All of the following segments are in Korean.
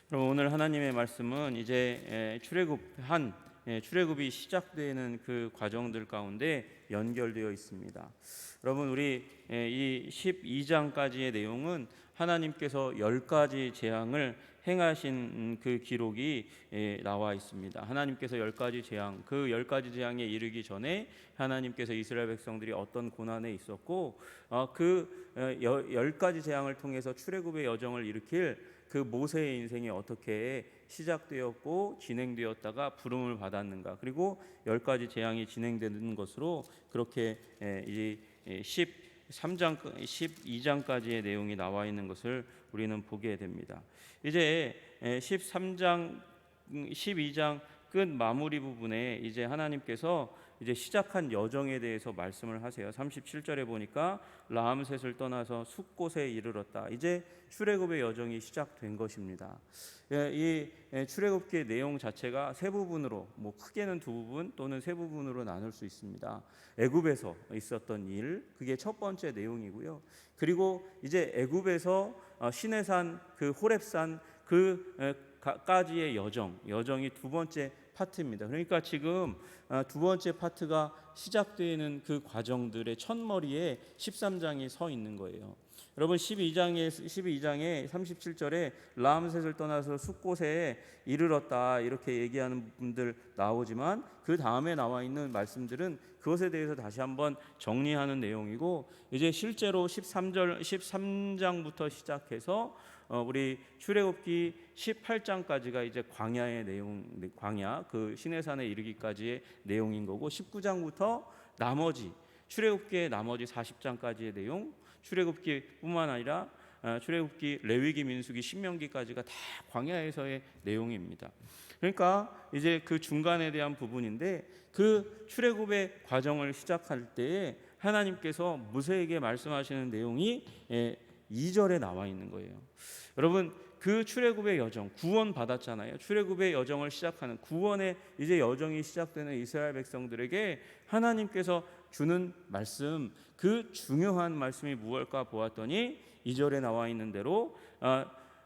그럼 오늘 하나님의 말씀은 이제 출애굽이 시작되는 그 과정들 가운데 연결되어 있습니다. 여러분, 우리 이 12장까지의 내용은 하나님께서 10가지 재앙을 행하신 그 기록이 나와 있습니다. 하나님께서 10가지 재앙, 그 10가지 재앙에 이르기 전에 하나님께서 이스라엘 백성들이 어떤 고난에 있었고, 그 10가지 재앙을 통해서 출애굽의 여정을 일으킬 그 모세의 인생이 어떻게 시작되었고 진행되었다가 부름을 받았는가, 그리고 10가지 재앙이 진행되는 것으로 그렇게 이 13장 12장까지의 내용이 나와 있는 것을 우리는 보게 됩니다. 이제 13장 12장 끝 마무리 부분에 이제 하나님께서 이제 시작한 여정에 대해서 말씀을 하세요. 37절에 보니까 라암셋을 떠나서 숫곳에 이르렀다. 이제 출애굽의 여정이 시작된 것입니다. 이 출애굽기의 내용 자체가 세 부분으로, 크게는 두 부분 또는 세 부분으로 나눌 수 있습니다. 애굽에서 있었던 일, 그게 첫 번째 내용이고요. 그리고 이제 애굽에서 시내산, 그 호렙산 까지의 여정이 두 번째 파트입니다. 그러니까 지금 두 번째 파트가 시작되는 그 과정들의 첫머리에 13장이 서 있는 거예요. 여러분, 12장에 37절에 라암셋을 떠나서 숫곳에 이르렀다 이렇게 얘기하는 분들 나오지만, 그 다음에 나와 있는 말씀들은 그것에 대해서 다시 한번 정리하는 내용이고, 이제 실제로 13장부터 시작해서 우리 출애굽기 18장까지가 이제 광야의 내용, 광야 그 시내산에 이르기까지의 내용인 거고, 19장부터 나머지 출애굽기의 나머지 40장까지의 내용, 출애굽기뿐만 아니라 출애굽기, 레위기, 민수기, 신명기까지가 다 광야에서의 내용입니다. 그러니까 이제 그 중간에 대한 부분인데, 그 출애굽의 과정을 시작할 때에 하나님께서 모세에게 말씀하시는 내용이 2절에 나와 있는 거예요. 여러분, 그 출애굽의 여정, 구원 받았잖아요. 출애굽의 여정을 시작하는 구원의 이제 여정이 시작되는 이스라엘 백성들에게 하나님께서 주는 말씀, 그 중요한 말씀이 무엇일까 보았더니 2절에 나와 있는 대로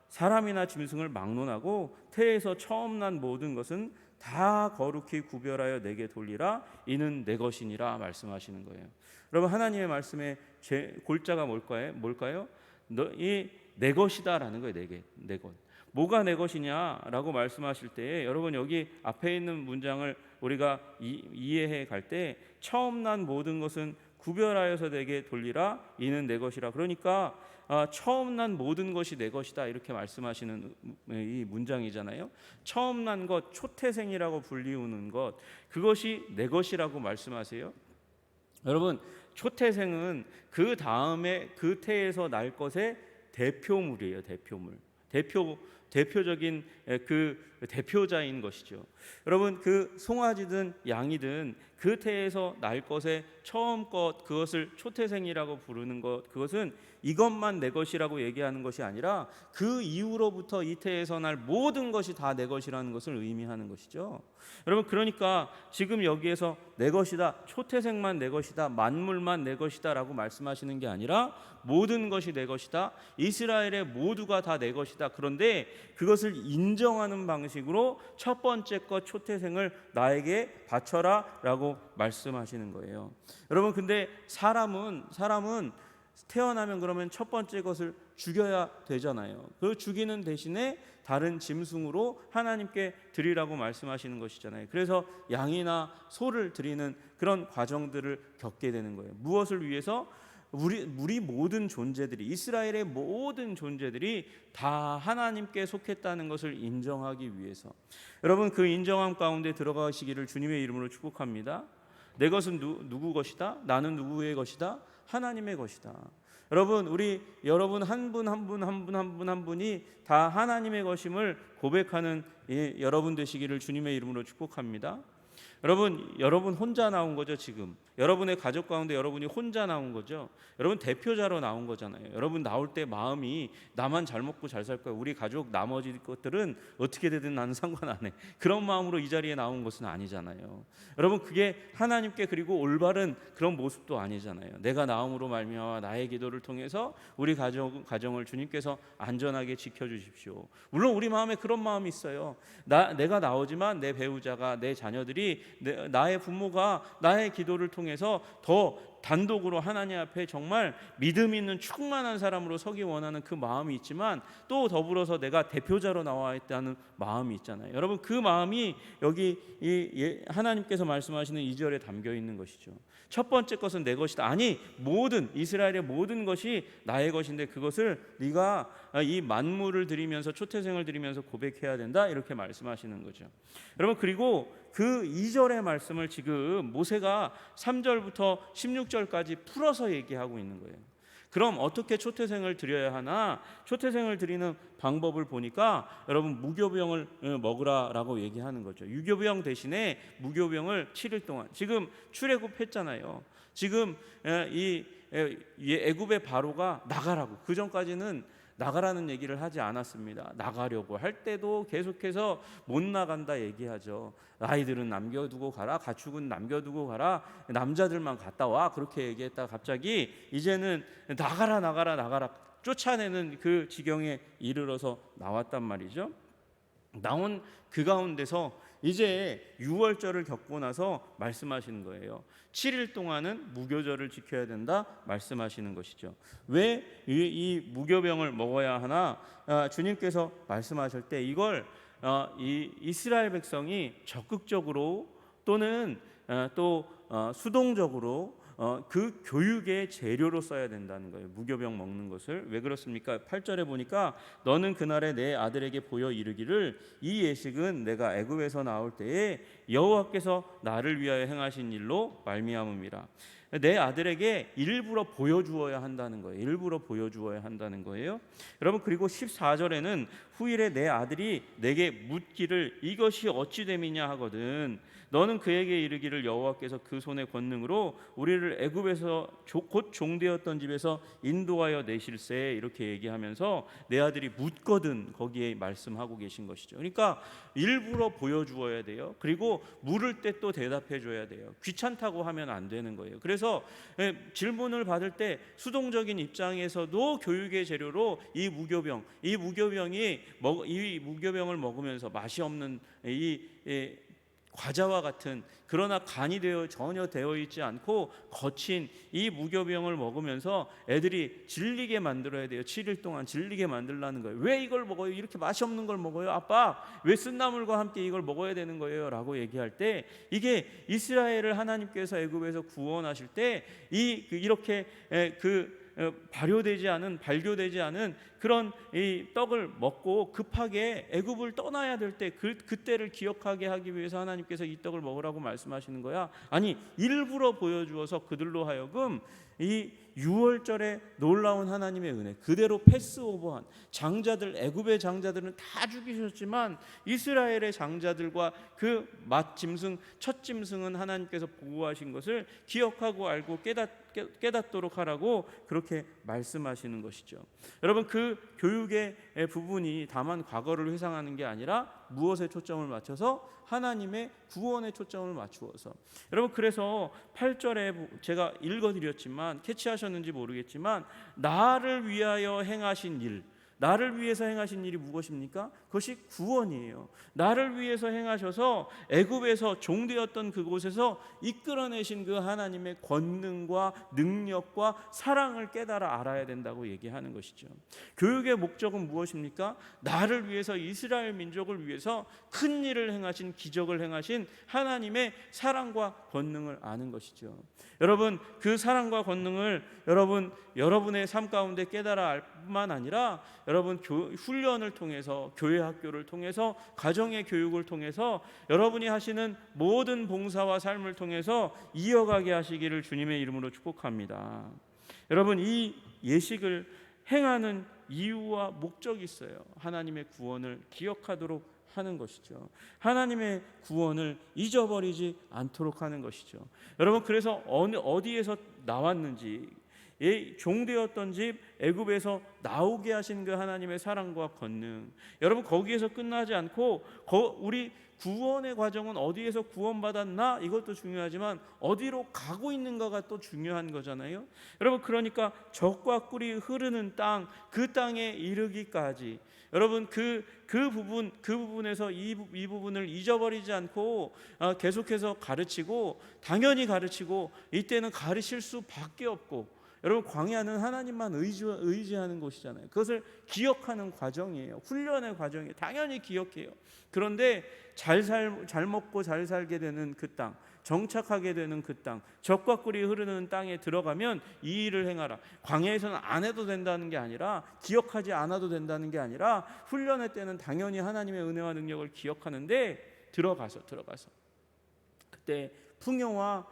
사람이나 짐승을 막론하고 태에서 처음 난 모든 것은 다 거룩히 구별하여 내게 돌리라, 이는 내 것이니라 말씀하시는 거예요. 여러분, 하나님의 말씀의 골자가 뭘까요? 이 내 것이다라는 거예요. 내 것. 뭐가 내 것이냐라고 말씀하실 때, 여러분 여기 앞에 있는 문장을 우리가 이해해 갈 때, 처음 난 모든 것은 구별하여서 내게 돌리라, 이는 내 것이라. 그러니까 처음 난 모든 것이 내 것이다 이렇게 말씀하시는 이 문장이잖아요. 처음 난 것, 초태생이라고 불리우는 것, 그것이 내 것이라고 말씀하세요. 여러분, 초태생은 그 다음에 그 태에서 날 것의 대표물이에요. 대표적인 그 대표자인 것이죠. 여러분, 그 송아지든 양이든 그 태에서 날 것의 처음 것, 그것을 초태생이라고 부르는 것, 그것은 이것만 내 것이라고 얘기하는 것이 아니라 그 이후로부터 이 태에서 날 모든 것이 다 내 것이라는 것을 의미하는 것이죠. 여러분, 그러니까 지금 여기에서 내 것이다, 초태생만 내 것이다, 만물만 내 것이다 라고 말씀하시는 게 아니라 모든 것이 내 것이다, 이스라엘의 모두가 다 내 것이다. 그런데 그것을 인정하는 방식으로 첫 번째 것 초태생을 나에게 바쳐라 라고 말씀하시는 거예요. 여러분, 근데 사람은 태어나면 그러면 첫 번째 것을 죽여야 되잖아요. 그 죽이는 대신에 다른 짐승으로 하나님께 드리라고 말씀하시는 것이잖아요. 그래서 양이나 소를 드리는 그런 과정들을 겪게 되는 거예요. 무엇을 위해서? 우리 모든 존재들이, 이스라엘의 모든 존재들이 다 하나님께 속했다는 것을 인정하기 위해서. 여러분, 그 인정함 가운데 들어가시기를 주님의 이름으로 축복합니다. 내 것은 누구 것이다? 나는 누구의 것이다? 하나님의 것이다. 여러분 한 분이 다 하나님의 것임을 고백하는 여러분 되시기를 주님의 이름으로 축복합니다. 여러분 혼자 나온 거죠, 지금. 여러분의 가족 가운데 여러분이 혼자 나온 거죠. 여러분 대표자로 나온 거잖아요. 여러분 나올 때 마음이 나만 잘 먹고 잘 살 거야. 우리 가족 나머지 것들은 어떻게 되든 나는 상관 안 해. 그런 마음으로 이 자리에 나온 것은 아니잖아요. 여러분 그게 하나님께 그리고 올바른 그런 모습도 아니잖아요. 내가 나옴으로 말미암아 나의 기도를 통해서 우리 가정을 주님께서 안전하게 지켜주십시오. 물론 우리 마음에 그런 마음이 있어요. 내가 나오지만 내 배우자가, 내 자녀들이, 나의 부모가 나의 기도를 통해서 더 단독으로 하나님 앞에 정말 믿음 있는 충만한 사람으로 서기 원하는 그 마음이 있지만, 또 더불어서 내가 대표자로 나와 있다는 마음이 있잖아요. 여러분 그 마음이 여기 하나님께서 말씀하시는 2절에 담겨 있는 것이죠. 첫 번째 것은 내 것이다. 아니 모든 이스라엘의 모든 것이 나의 것인데 그것을 네가 이 만물을 드리면서 초태생을 드리면서 고백해야 된다, 이렇게 말씀하시는 거죠. 여러분 그리고 그 2절의 말씀을 지금 모세가 3절부터 16절까지 풀어서 얘기하고 있는 거예요. 그럼 어떻게 초태생을 드려야 하나? 초태생을 드리는 방법을 보니까 여러분 무교병을 먹으라라고 얘기하는 거죠. 유교병 대신에 무교병을 7일 동안, 지금 출애굽했잖아요. 지금 이 애굽의 바로가 나가라고, 그 전까지는 나가라는 얘기를 하지 않았습니다. 나가려고 할 때도 계속해서 못 나간다 얘기하죠. 아이들은 남겨두고 가라, 가축은 남겨두고 가라, 남자들만 갔다 와, 그렇게 얘기했다가 갑자기 이제는 나가라 쫓아내는 그 지경에 이르러서 나왔단 말이죠. 나온 그 가운데서 이제 유월절을 겪고 나서 말씀하시는 거예요. 7일 동안은 무교절을 지켜야 된다 말씀하시는 것이죠. 왜 이 무교병을 먹어야 하나? 주님께서 말씀하실 때 이걸 이 이스라엘 백성이 적극적으로 또는 또 수동적으로 그 교육의 재료로 써야 된다는 거예요. 무교병 먹는 것을. 왜 그렇습니까? 8절에 보니까 너는 그날에 내 아들에게 보여 이르기를 이 예식은 내가 애굽에서 나올 때에 여호와께서 나를 위하여 행하신 일로 말미암음이라. 내 아들에게 일부러 보여주어야 한다는 거예요. 일부러 보여주어야 한다는 거예요. 여러분 그리고 14절에는 후일에 내 아들이 내게 묻기를 이것이 어찌 됨이냐 하거든. 너는 그에게 이르기를 여호와께서 그 손의 권능으로 우리를 애굽에서 곧 종되었던 집에서 인도하여 내실세, 이렇게 얘기하면서 내 아들이 묻거든 거기에 말씀하고 계신 것이죠. 그러니까 일부러 보여주어야 돼요. 그리고 물을 때 또 대답해 줘야 돼요. 귀찮다고 하면 안 되는 거예요. 그래서 질문을 받을 때 수동적인 입장에서도 교육의 재료로 이 무교병을 먹으면서 맛이 없는 과자와 같은, 그러나 간이 전혀 되어 있지 않고 거친 이 무교병을 먹으면서 애들이 질리게 만들어야 돼요. 7일 동안 질리게 만들라는 거예요. 왜 이걸 먹어요? 이렇게 맛이 없는 걸 먹어요? 아빠 왜 쓴나물과 함께 이걸 먹어야 되는 거예요? 라고 얘기할 때, 이게 이스라엘을 하나님께서 애굽에서 구원하실 때 이렇게 발교되지 않은 그런 이 떡을 먹고 급하게 애굽을 떠나야 될 때 그때를 기억하게 하기 위해서 하나님께서 이 떡을 먹으라고 말씀하시는 거야. 아니 일부러 보여주어서 그들로 하여금 이 유월절에 놀라운 하나님의 은혜 그대로 패스오버한 장자들, 애굽의 장자들은 다 죽이셨지만 이스라엘의 장자들과 그 첫 짐승은 하나님께서 보호하신 것을 기억하고 알고 깨닫도록 하라고 그렇게 말씀하시는 것이죠. 여러분 그 교육의 부분이 다만 과거를 회상하는 게 아니라 무엇에 초점을 맞춰서? 하나님의 구원에 초점을 맞추어서. 여러분 그래서 8절에 제가 읽어드렸지만 캐치하셨는지 모르겠지만 나를 위하여 행하신 일, 나를 위해서 행하신 일이 무엇입니까? 그것이 구원이에요. 나를 위해서 행하셔서 애굽에서 종되었던 그곳에서 이끌어내신 그 하나님의 권능과 능력과 사랑을 깨달아 알아야 된다고 얘기하는 것이죠. 교육의 목적은 무엇입니까? 나를 위해서, 이스라엘 민족을 위해서 큰 일을 행하신, 기적을 행하신 하나님의 사랑과 권능을 아는 것이죠. 여러분 그 사랑과 권능을 여러분의 삶 가운데 깨달아 알 뿐만 아니라 여러분 훈련을 통해서, 교회 학교를 통해서, 가정의 교육을 통해서, 여러분이 하시는 모든 봉사와 삶을 통해서 이어가게 하시기를 주님의 이름으로 축복합니다. 여러분 이 예식을 행하는 이유와 목적이 있어요. 하나님의 구원을 기억하도록 하는 것이죠. 하나님의 구원을 잊어버리지 않도록 하는 것이죠. 여러분, 그래서 어디에서 나왔는지, 종되었던 집 애굽에서 나오게 하신 그 하나님의 사랑과 권능, 여러분 거기에서 끝나지 않고 우리 구원의 과정은 어디에서 구원받았나 이것도 중요하지만 어디로 가고 있는가가 또 중요한 거잖아요. 여러분, 그러니까 젖과 꿀이 흐르는 땅, 그 땅에 이르기까지 여러분 그 부분에서 이 부분을 잊어버리지 않고 계속해서 가르치고, 당연히 가르치고, 이때는 가르칠 수밖에 없고, 여러분 광야는 하나님만 의지하는 곳이잖아요. 그것을 기억하는 과정이에요. 훈련의 과정이에요. 당연히 기억해요. 그런데 잘 먹고 잘 살게 되는 그 땅, 정착하게 되는 그 땅, 젖과 꿀이 흐르는 땅에 들어가면 이 일을 행하라. 광야에서는 안 해도 된다는 게 아니라, 기억하지 않아도 된다는 게 아니라, 훈련의 때는 당연히 하나님의 은혜와 능력을 기억하는데 들어가서 그때 풍요와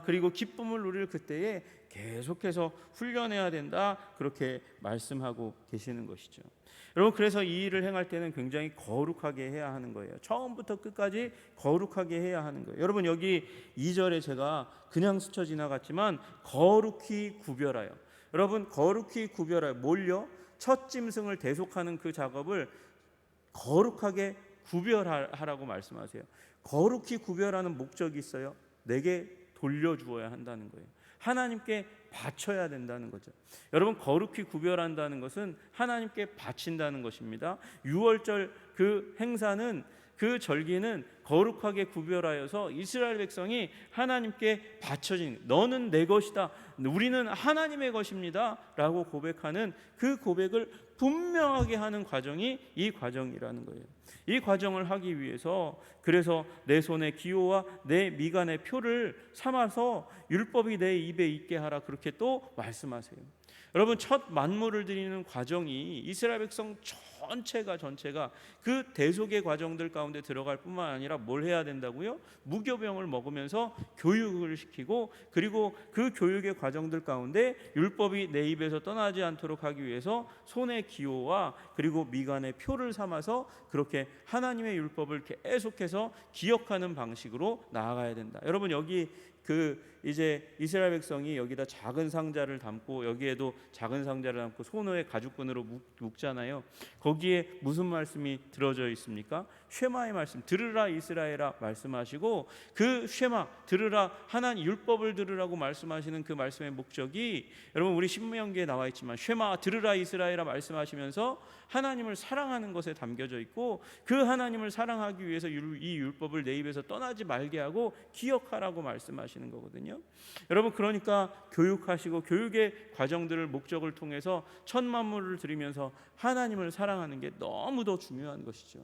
그리고 기쁨을 누릴 그때에 계속해서 훈련해야 된다, 그렇게 말씀하고 계시는 것이죠. 여러분, 그래서 이 일을 행할 때는 굉장히 거룩하게 해야 하는 거예요. 처음부터 끝까지 거룩하게 해야 하는 거예요. 여러분, 여기 2절에 제가 그냥 스쳐 지나갔지만 거룩히 구별하여, 여러분 거룩히 구별하여 뭘요? 첫 짐승을 대속하는 그 작업을 거룩하게 구별하라고 말씀하세요. 거룩히 구별하는 목적이 있어요. 내게 돌려주어야 한다는 거예요. 하나님께 바쳐야 된다는 거죠. 여러분, 거룩히 구별한다는 것은 하나님께 바친다는 것입니다. 유월절 그 행사는, 그 절기는 거룩하게 구별하여서 이스라엘 백성이 하나님께 바쳐진, 너는 내 것이다, 우리는 하나님의 것입니다 라고 고백하는 그 고백을 분명하게 하는 과정이 이 과정이라는 거예요. 이 과정을 하기 위해서 그래서 내 손의 기호와 내 미간의 표를 삼아서 율법이 내 입에 있게 하라, 그렇게 또 말씀하세요. 여러분, 첫 만물을 드리는 과정이 이스라엘 백성 전체가 그 대속의 과정들 가운데 들어갈 뿐만 아니라 뭘 해야 된다고요? 무교병을 먹으면서 교육을 시키고, 그리고 그 교육의 과정들 가운데 율법이 내 입에서 떠나지 않도록 하기 위해서 손의 기호와 그리고 미간의 표를 삼아서 그렇게 하나님의 율법을 계속해서 기억하는 방식으로 나아가야 된다. 여러분, 여기 이제 이스라엘 백성이 여기다 작은 상자를 담고, 여기에도 작은 상자를 담고 손에 가죽끈으로 묶잖아요. 거기에 무슨 말씀이 들어져 있습니까? 쉐마의 말씀, 들으라 이스라엘아 말씀하시고, 그 쉐마, 들으라, 하나님 율법을 들으라고 말씀하시는 그 말씀의 목적이, 여러분 우리 신명기에 나와 있지만 쉐마, 들으라 이스라엘아 말씀하시면서 하나님을 사랑하는 것에 담겨져 있고, 그 하나님을 사랑하기 위해서 이 율법을 내 입에서 떠나지 말게 하고 기억하라고 말씀하시는 거거든요. 여러분, 그러니까 교육하시고 교육의 과정들을, 목적을 통해서 첫 만물을 드리면서 하나님을 사랑하는 게 너무도 중요한 것이죠.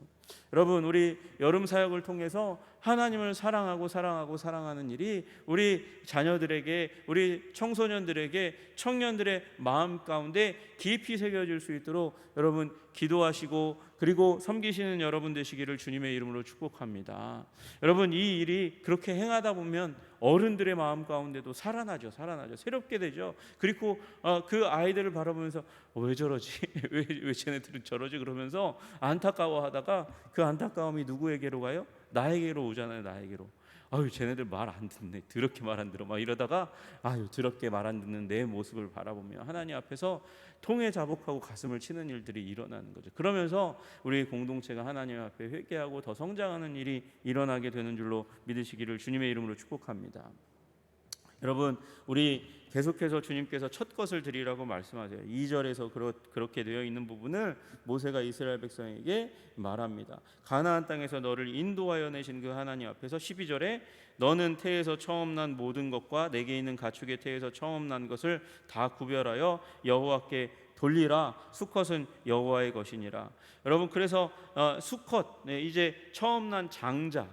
여러분, 우리 여름 사역을 통해서 하나님을 사랑하는 일이 우리 자녀들에게, 우리 청소년들에게, 청년들의 마음 가운데 깊이 새겨질 수 있도록 여러분 기도하시고, 그리고 섬기시는 여러분 되시기를 주님의 이름으로 축복합니다. 여러분, 이 일이 그렇게 행하다 보면 어른들의 마음 가운데도 살아나죠. 새롭게 되죠. 그리고 그 아이들을 바라보면서 왜 저러지? 왜 쟤네들은 저러지? 그러면서 안타까워하다가 그 안타까움이 누구에게로 가요? 나에게로 오잖아요. 나에게로. 아유, 쟤네들 말 안 듣네, 더럽게 말 안 들어, 막 이러다가 아유, 더럽게 말 안 듣는 내 모습을 바라보며 하나님 앞에서 통회 자복하고 가슴을 치는 일들이 일어나는 거죠. 그러면서 우리 공동체가 하나님 앞에 회개하고 더 성장하는 일이 일어나게 되는 줄로 믿으시기를 주님의 이름으로 축복합니다. 여러분, 우리 계속해서 주님께서 첫 것을 드리라고 말씀하세요. 2절에서 그렇게 되어 있는 부분을 모세가 이스라엘 백성에게 말합니다. 가나안 땅에서 너를 인도하여 내신 그 하나님 앞에서 12절에 너는 태에서 처음 난 모든 것과 내게 있는 가축의 태에서 처음 난 것을 다 구별하여 여호와께 돌리라. 수컷은 여호와의 것이니라. 여러분, 그래서 수컷, 이제 처음 난 장자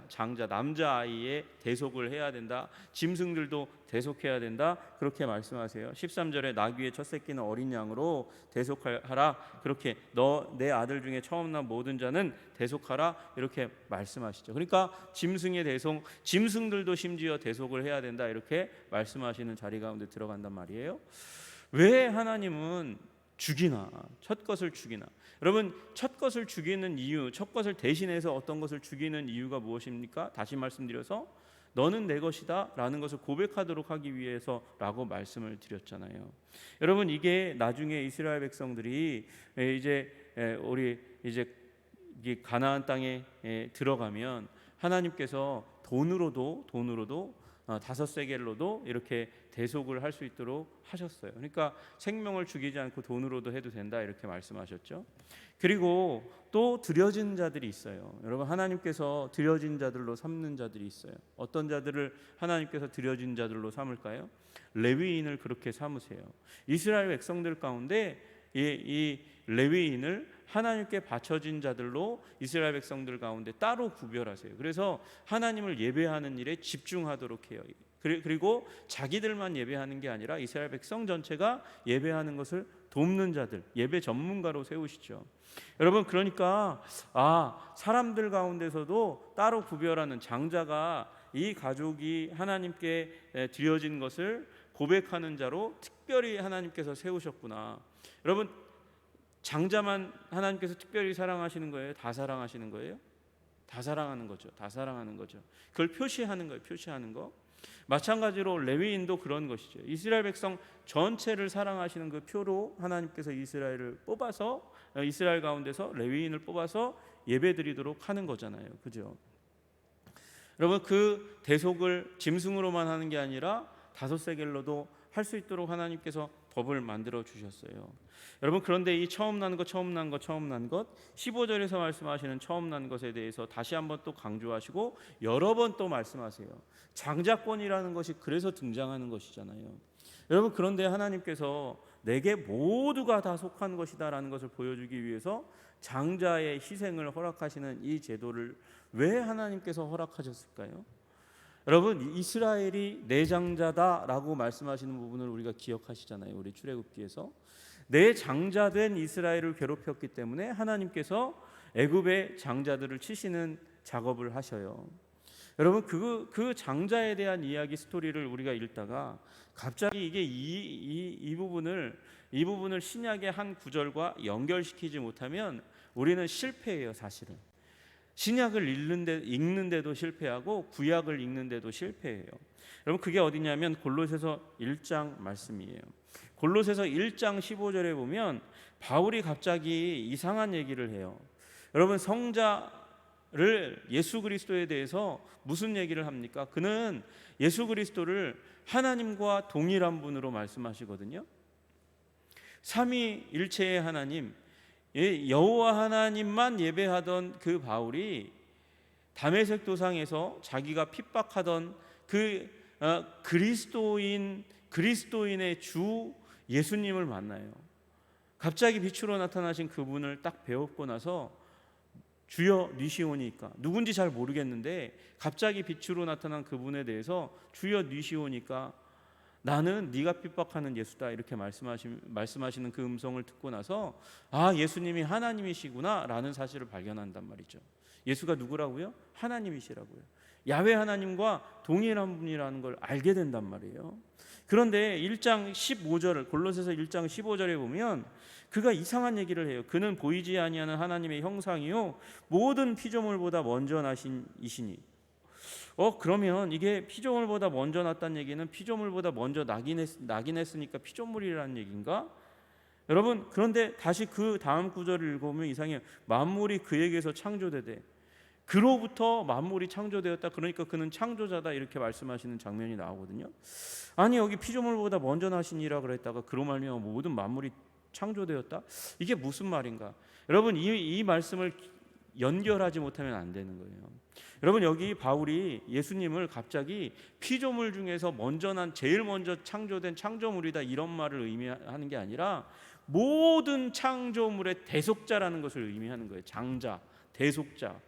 남자아이의 대속을 해야 된다. 짐승들도 대속해야 된다, 그렇게 말씀하세요. 13절에 나귀의 첫 새끼는 어린 양으로 대속하라, 그렇게 내 아들 중에 처음 난 모든 자는 대속하라, 이렇게 말씀하시죠. 그러니까 짐승의 대속, 짐승들도 심지어 대속을 해야 된다, 이렇게 말씀하시는 자리 가운데 들어간단 말이에요. 왜 하나님은 죽이나, 첫 것을 죽이나. 여러분, 첫 것을 죽이는 이유, 첫 것을 대신해서 어떤 것을 죽이는 이유가 무엇입니까? 다시 말씀드려서 너는 내 것이다 라는 것을 고백하도록 하기 위해서라고 말씀을 드렸잖아요. 여러분, 이게 나중에 이스라엘 백성들이 우리 이제 가나안 땅에 들어가면 하나님께서 돈으로도 5세겔로도 이렇게 대속을 할 수 있도록 하셨어요. 그러니까 생명을 죽이지 않고 돈으로도 해도 된다 이렇게 말씀하셨죠. 그리고 또 드려진 자들이 있어요. 여러분, 하나님께서 드려진 자들로 삼는 자들이 있어요. 어떤 자들을 하나님께서 드려진 자들로 삼을까요? 레위인을 그렇게 삼으세요. 이스라엘 백성들 가운데 이 레위인을 하나님께 바쳐진 자들로 이스라엘 백성들 가운데 따로 구별하세요. 그래서 하나님을 예배하는 일에 집중하도록 해요. 그리고 자기들만 예배하는 게 아니라 이스라엘 백성 전체가 예배하는 것을 돕는 자들, 예배 전문가로 세우시죠. 여러분, 그러니까 사람들 가운데서도 따로 구별하는 장자가 이 가족이 하나님께 드려진 것을 고백하는 자로 특별히 하나님께서 세우셨구나. 여러분, 장자만 하나님께서 특별히 사랑하시는 거예요? 다 사랑하시는 거예요? 다 사랑하는 거죠. 다 사랑하는 거죠. 그걸 표시하는 거예요. 표시하는 거. 마찬가지로 레위인도 그런 것이죠. 이스라엘 백성 전체를 사랑하시는 그 표로 하나님께서 이스라엘을 뽑아서, 이스라엘 가운데서 레위인을 뽑아서 예배드리도록 하는 거잖아요. 그죠? 여러분, 그 대속을 짐승으로만 하는 게 아니라 5세겔로도 할 수 있도록 하나님께서 법을 만들어 주셨어요. 여러분, 그런데 이 처음 난 것 15절에서 말씀하시는 처음 난 것에 대해서 다시 한번 또 강조하시고 여러 번 또 말씀하세요. 장자권이라는 것이 그래서 등장하는 것이잖아요. 여러분, 그런데 하나님께서 내게 모두가 다 속한 것이다라는 것을 보여주기 위해서 장자의 희생을 허락하시는 이 제도를 왜 하나님께서 허락하셨을까요? 여러분, 이스라엘이 내 장자다라고 말씀하시는 부분을 우리가 기억하시잖아요. 우리 출애굽기에서 내 장자된 이스라엘을 괴롭혔기 때문에 하나님께서 애굽의 장자들을 치시는 작업을 하셔요. 여러분, 그 장자에 대한 이야기 스토리를 우리가 읽다가 갑자기 이게 이 부분을 신약의 한 구절과 연결시키지 못하면 우리는 실패해요. 사실은 신약을 읽는데도 실패하고 구약을 읽는데도 실패해요. 여러분, 그게 어디냐면 골로새서 1장 말씀이에요. 골로새서 1장 15절에 보면 바울이 갑자기 이상한 얘기를 해요. 여러분, 성자를 예수 그리스도에 대해서 무슨 얘기를 합니까? 그는 예수 그리스도를 하나님과 동일한 분으로 말씀하시거든요. 삼위일체의 하나님, 여호와 하나님만 예배하던 그 바울이 다메섹 도상에서 자기가 핍박하던 그 그리스도인의 주 예수님을 만나요. 갑자기 빛으로 나타나신 그분을 딱 배웠고 나서 주여 니시오니까, 누군지 잘 모르겠는데 갑자기 빛으로 나타난 그분에 대해서 주여 니시오니까 나는 네가 핍박하는 예수다 이렇게 말씀하시는 그 음성을 듣고 나서 예수님이 하나님이시구나 라는 사실을 발견한단 말이죠. 예수가 누구라고요? 하나님이시라고요. 야훼 하나님과 동일한 분이라는 걸 알게 된단 말이에요. 그런데 1장 15절, 골로새서 1장 15절에 보면 그가 이상한 얘기를 해요. 그는 보이지 아니하는 하나님의 형상이요 모든 피조물보다 먼저 나신 이시니. 그러면 이게 피조물보다 먼저 났다는 얘기는 피조물보다 먼저 나긴 했으니까 피조물이라는 얘기인가? 여러분, 그런데 다시 그 다음 구절을 읽어보면 이상해요. 만물이 그에게서 창조되되 그로부터 만물이 창조되었다. 그러니까 그는 창조자다 이렇게 말씀하시는 장면이 나오거든요. 아니, 여기 피조물보다 먼저 나시니라 그랬다가 그로 말미암아 모든 만물이 창조되었다? 이게 무슨 말인가? 여러분, 이 말씀을 연결하지 못하면 안 되는 거예요. 여러분, 여기 바울이 예수님을 갑자기 피조물 중에서 제일 먼저 창조된 창조물이다 이런 말을 의미하는 게 아니라 모든 창조물의 대속자라는 것을 의미하는 거예요. 장자, 대속자,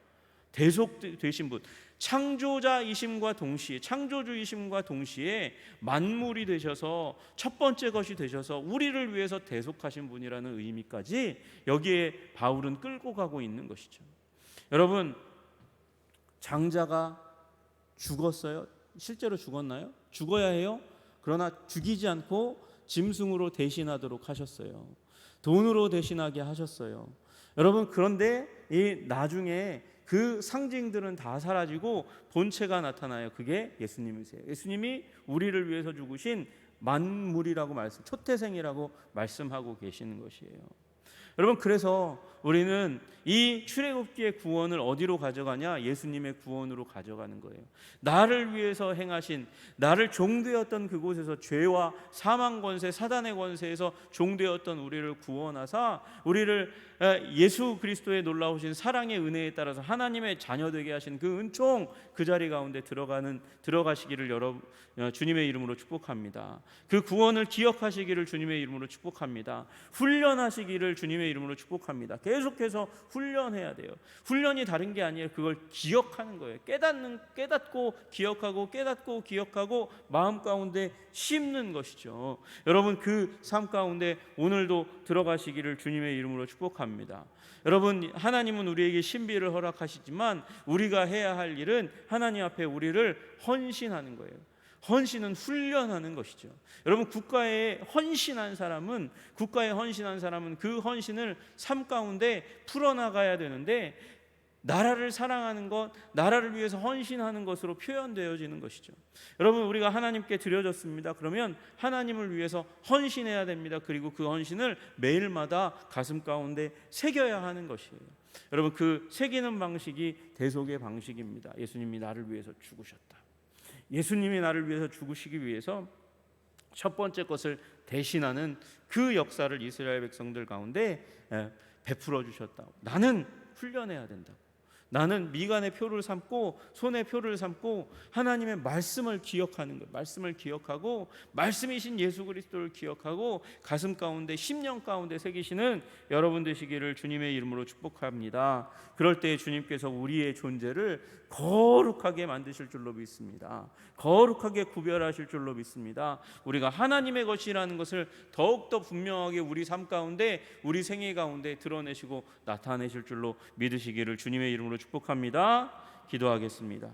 대속되신 분, 창조자이심과 동시에, 창조주이심과 동시에 만물이 되셔서 첫 번째 것이 되셔서 우리를 위해서 대속하신 분이라는 의미까지 여기에 바울은 끌고 가고 있는 것이죠. 여러분, 장자가 죽었어요? 실제로 죽었나요? 죽어야 해요. 그러나 죽이지 않고 짐승으로 대신하도록 하셨어요. 돈으로 대신하게 하셨어요. 여러분, 그런데 이 나중에 그 상징들은 다 사라지고 본체가 나타나요. 그게 예수님이세요. 예수님이 우리를 위해서 죽으신 만물이라고 초태생이라고 말씀하고 계시는 것이에요. 여러분, 그래서 우리는 이 출애굽기의 구원을 어디로 가져가냐? 예수님의 구원으로 가져가는 거예요. 나를 위해서 행하신, 나를 종되었던 그곳에서, 죄와 사망 권세, 사단의 권세에서 종되었던 우리를 구원하사 우리를 예수 그리스도의 놀라우신 사랑의 은혜에 따라서 하나님의 자녀 되게 하신 그 은총, 그 자리 가운데 들어가시기를 주님의 이름으로 축복합니다. 그 구원을 기억하시기를 주님의 이름으로 축복합니다. 훈련하시기를 주님의 이름으로 축복합니다. 계속해서 훈련해야 돼요. 훈련이 다른 게 아니에요. 그걸 기억하는 거예요. 깨닫고 기억하고, 깨닫고 기억하고, 마음 가운데 심는 것이죠. 여러분, 그 삶 가운데 오늘도 들어가시기를 주님의 이름으로 축복합니다. 여러분, 하나님은 우리에게 신비를 허락하시지만 우리가 해야 할 일은 하나님 앞에 우리를 헌신하는 거예요. 헌신은 훈련하는 것이죠. 여러분, 국가에 헌신한 사람은 그 헌신을 삶 가운데 풀어나가야 되는데, 나라를 사랑하는 것, 나라를 위해서 헌신하는 것으로 표현되어지는 것이죠. 여러분, 우리가 하나님께 드려졌습니다. 그러면 하나님을 위해서 헌신해야 됩니다. 그리고 그 헌신을 매일마다 가슴 가운데 새겨야 하는 것이에요. 여러분, 그 새기는 방식이 대속의 방식입니다. 예수님이 나를 위해서 죽으셨다. 예수님이 나를 위해서 죽으시기 위해서 첫 번째 것을 대신하는 그 역사를 이스라엘 백성들 가운데 베풀어 주셨다. 나는 훈련해야 된다고. 나는 미간의 표를 삼고 손의 표를 삼고 하나님의 말씀을 기억하는 것, 말씀을 기억하고 말씀이신 예수 그리스도를 기억하고 가슴 가운데, 심령 가운데 새기시는 여러분 되시기를 주님의 이름으로 축복합니다. 그럴 때 주님께서 우리의 존재를 거룩하게 만드실 줄로 믿습니다. 거룩하게 구별하실 줄로 믿습니다. 우리가 하나님의 것이라는 것을 더욱더 분명하게 우리 삶 가운데, 우리 생애 가운데 드러내시고 나타내실 줄로 믿으시기를 주님의 이름으로 축복합니다. 기도하겠습니다.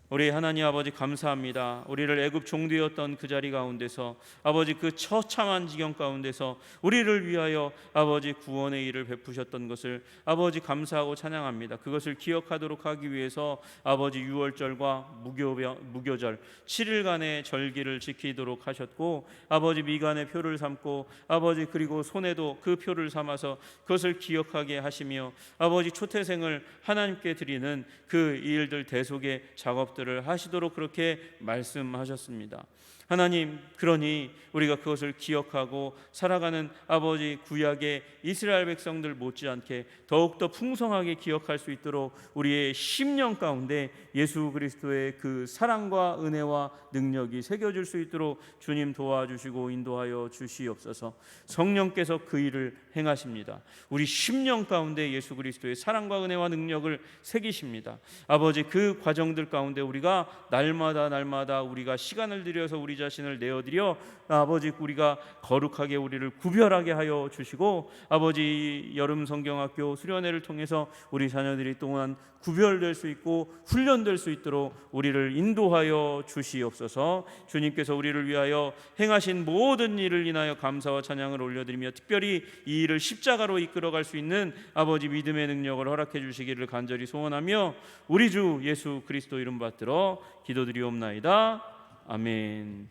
우리 하나님 아버지, 감사합니다. 우리를 애굽 종되었던 그 자리 가운데서, 아버지, 그 처참한 지경 가운데서 우리를 위하여 아버지 구원의 일을 베푸셨던 것을 아버지 감사하고 찬양합니다. 그것을 기억하도록 하기 위해서 아버지 유월절과 무교절 7일간의 절기를 지키도록 하셨고, 아버지 미간의 표를 삼고, 아버지 그리고 손에도 그 표를 삼아서 그것을 기억하게 하시며, 아버지 초태생을 하나님께 드리는 그 일들, 대속의 작업들을 하시도록 그렇게 말씀하셨습니다. 하나님, 그러니 우리가 그것을 기억하고 살아가는 아버지 구약의 이스라엘 백성들 못지않게 더욱더 풍성하게 기억할 수 있도록 우리의 심령 가운데 예수 그리스도의 그 사랑과 은혜와 능력이 새겨질 수 있도록 주님 도와주시고 인도하여 주시옵소서. 성령께서 그 일을 행하십니다. 우리 심령 가운데 예수 그리스도의 사랑과 은혜와 능력을 새기십니다. 아버지, 그 과정들 가운데 우리가 날마다 우리가 시간을 들여서 우리 자신을 내어드려 아버지, 우리가 거룩하게 우리를 구별하게 하여 주시고, 아버지 여름 성경학교 수련회를 통해서 우리 자녀들이 또한 구별될 수 있고 훈련될 수 있도록 우리를 인도하여 주시옵소서. 주님께서 우리를 위하여 행하신 모든 일을 인하여 감사와 찬양을 올려드리며, 특별히 이 일을 십자가로 이끌어갈 수 있는 아버지 믿음의 능력을 허락해 주시기를 간절히 소원하며 우리 주 예수 그리스도 이름 받들어 기도드리옵나이다. 아멘.